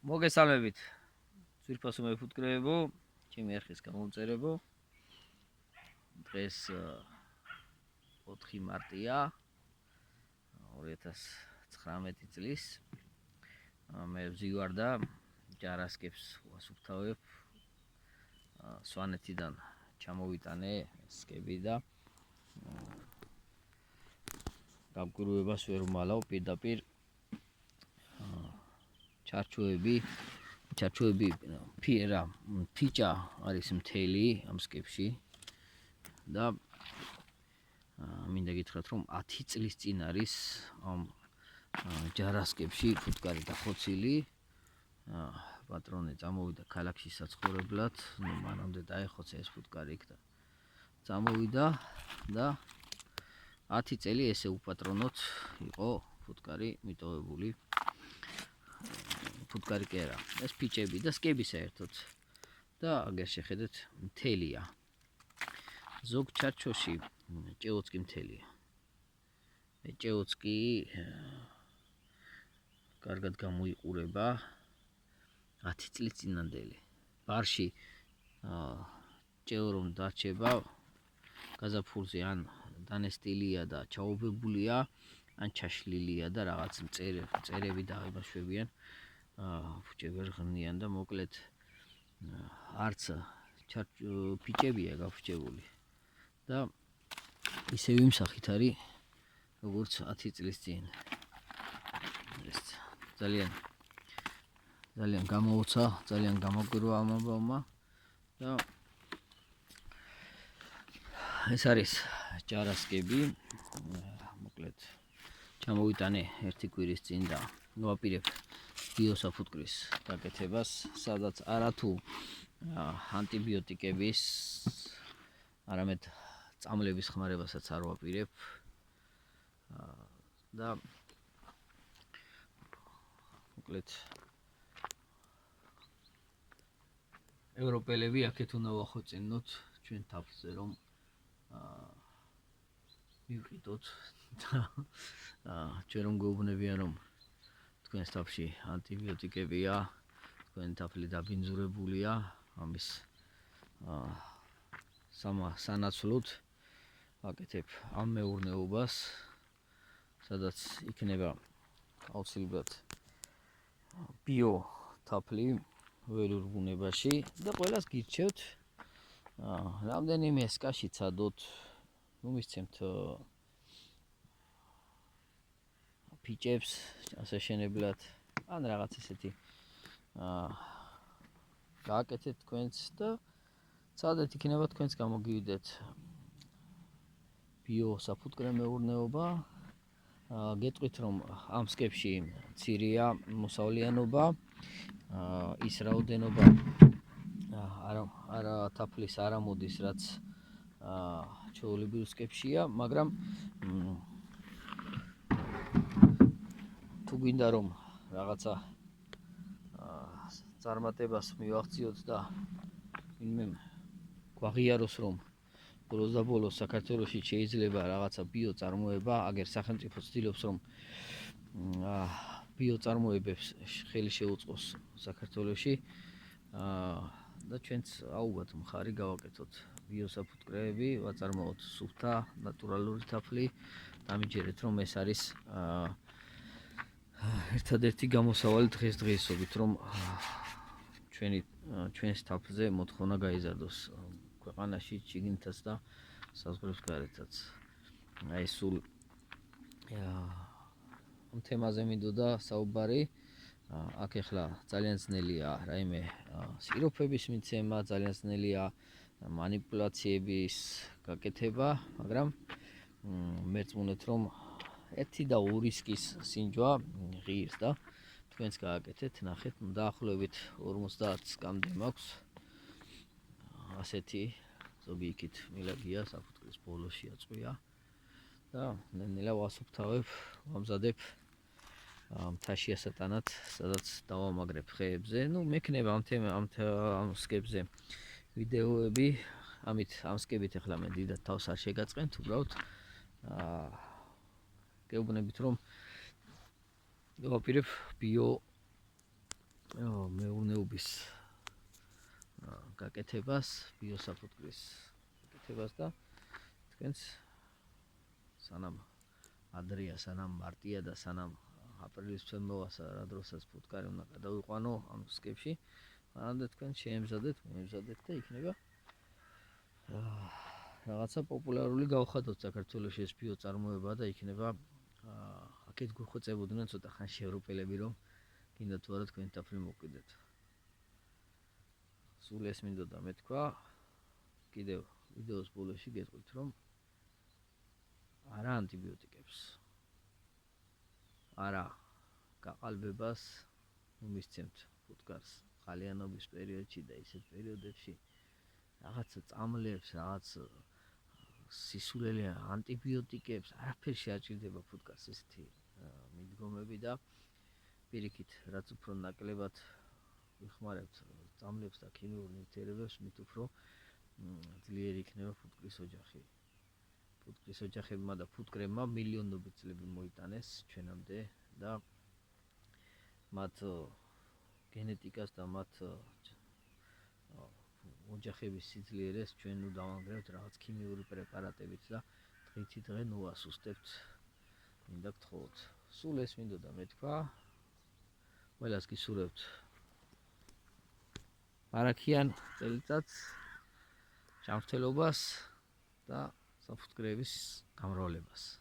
მოგესალმებით ძვირფასო მეფუტკრეებო, ჩემი არხის გამომწერებო. დღეს 4 მარტია 2019 წლის. მე ვზივარ და ჯარასკებს ვასუფთავებ. სვანეთიდან ჩამოვიტანე სკები და გამკვირვებას ვერ ვმალავ პირდაპირ. ჩარჩოები ფიჭა არის მთელი ამ სკებში და მინდა გითხრათ რომ 10 წლის წინ არის ამ ჯარასკებში ფუტკარი დახოცილი. პატრონი წამოვიდა ქალაქში საცხოვრებლად, მანამდე დაეხოცა ეს ფუტკარი იქ და წამოვიდა და 10 წელი ესე უპატრონოთ იყო ფუტკარი მიტოვებული. ფუტკარი კი არა, ეს ფიჭები და სკები საერთოდ და აგერ შეხედეთ მთელია. ზოგ ჩარჩოში ჭეოც კი მთელია. ჭეოც კი კარგად გამოიყურება 10 წლის წინანდელი. ბარში ჭეო რომ დარჩება გაზაფხულზე ან დანესტილია და ჩაობებულია, ან ჩაშლილია და რაღაც მწერები დაიმაშვებიან. ფუჭები ვერ ღნიან და მოკლედ არც ფიჭებია გაფუჭებული და ისევ იმ სახით არის როგორც 10 წლის წინ. ეს ძალიან გამოუცა, ძალიან გამოგვირვა ამ ამბავმა და ეს არის ჯარასკები. მოკლედ ჩამოვიტანე ერთი კვირის წინ და ვაპირებ ბიოსაფუტკრის გაკეთებას, სადაც არათუ ანტიბიოტიკების, არამედ წამლების ხმარებასაც არ ვაპირებ და მოკლედ ევროპელები აქეთ უნდა ვახოწინოთ ჩვენ თაფლზე რომ მივყიდოთ და ჩვენ რომ გვეუბნებიან რომ თქვენს თაფლში ანტიბიოტიკებია, თქვენი თაფლი დაბინძურებულია, ამის სანაცვლოდ ვაკეთებ ამ მეურნეობას, სადაც იქნება აუცილებლად ბიო თაფლი ველურ ბუნებაში და ყველას გირჩევთ რამდენიმე სკაში ცადოთ, მისცემთ ფიჭებს ასაშენებლად, ან რაღაც ესეთი გააკეთეთ თქვენც და ცადეთ, იქნება თქვენც გამოგივიდეთ ბიო საფუტკრე მეურნეობა. გეტყვით რომ ამ სკებში მცირეა მოსავლიანობა, ის რაოდენობა არა თაფლის არ ამოდის, რაც ჩვეულებრივ სკებშია, მაგრამ თუ გვინდა რომ რაღაცა წარმატებას მივახციოთ და ვინმე გვაღიაროს რომ ბოლოს და ბოლოს საქართველოში შეიძლება რაღაცა ბიო წარმოება, აგერ სახელმწიფო ცდილობს რომ ბიო წარმოებებს ხელი შეუწყოს საქართველოში და ჩვენც აუგად მხარი გავაკეთოთ ბიოსაფუტკრეები, ვაწარმოოთ სუფთა ნატურალური თაფლი, დამიჯერეთ რომ ეს არის ერთადერთი გამოსავალი დღესდღეობით, რომ ჩვენს თაფლზე მოთხოვნა გაიზარდოს ქვეყანაში, შიგნითაც და საზღვრებს გარეთაც. აი სულ ამ თემაზე მინდოდა საუბარი. აქ ახლა ძალიან ძნელია რაიმე სიროფების მიცემა, ძალიან ძნელია მანიპულაციების გაკეთება, მაგრამ მერწმუნეთ რომ 1 და 2 სკის სინჯვა ღირს და თქვენც გააკეთეთ, ნახეთ, დაახლოებით 50 სკამდე მაქვს. ასეთი ზოგი იქით მილაგია, საფუტკრის ბოლოში აწყვია და ნელა ვასუფთავებ, ვამზადებ მთაში ასატანად, სადაც დავამაგრებ ხეებზე. მექნება ამ სკებზე ვიდეოები, ამით ამ სკებით ახლა მე დიდად თავს არ შეგაწყენთ, უბრალოდ გეუბნებით რომ ვაპირებ ბიო მეურნეობის გაკეთებას, ბიოსაფუძვლის გაკეთებას და თქვენს სანამ ადრეა, სანამ მარტია და სანამ აპრილისთვემდე რა დროსაც ფუტკარი უნდა გადავიყვანო ამ სკეპში, მანამდე თქვენ შეემზადეთ და იქნება რაღაცა პოპულარული გავხადოთ საქართველოში ეს ბიოწარმოება და იქნება აქეთ გვხვეწებოდნენ ცოტა ხანში ევროპელები რომ კიდე თუ არა თქვენ თაფლი მოვკიდეთ. სულ ეს მინდოდა მეთქვა. კიდევ ვიდეოს ბოლოში გეტყვით რომ არა ანტიბიოტიკებს. არა გაყალბებას მისცემთ ფუტკარს ყალიანობის პერიოდში და ისეთ პერიოდებში რაღაც წამლებს, რაღაც სისულელე ანტიბიოტიკებს არაფერი შეაჭირდება ფუტკარს ესეთი მიდგომები და პირიქით რაც უფრო ნაკლებად ვიხმარებთ წამლებს და ქიმიურ ნივთიერებებს მით უფრო ძლიერი იქნება ფუტკრის ოჯახი. ფუტკრის ოჯახებმა და ფუტკრებმა მილიონობით წლები მოიტანეს ჩვენამდე და მათ გენეტიკას და მათ ოჯახების სიძლიერეს ჩვენ ნუ დავანგრევთ რაღაც ქიმიური პრეპარატებით და დღე ნუ ასუსტებთ. მინდა გთხოვოთ. სულ ეს მინდოდა მეთქვა. ყველას გისურვებთ მარაქიან წელიწადს, ჯანმრთელობას და საფუტკრების გამრავლებას.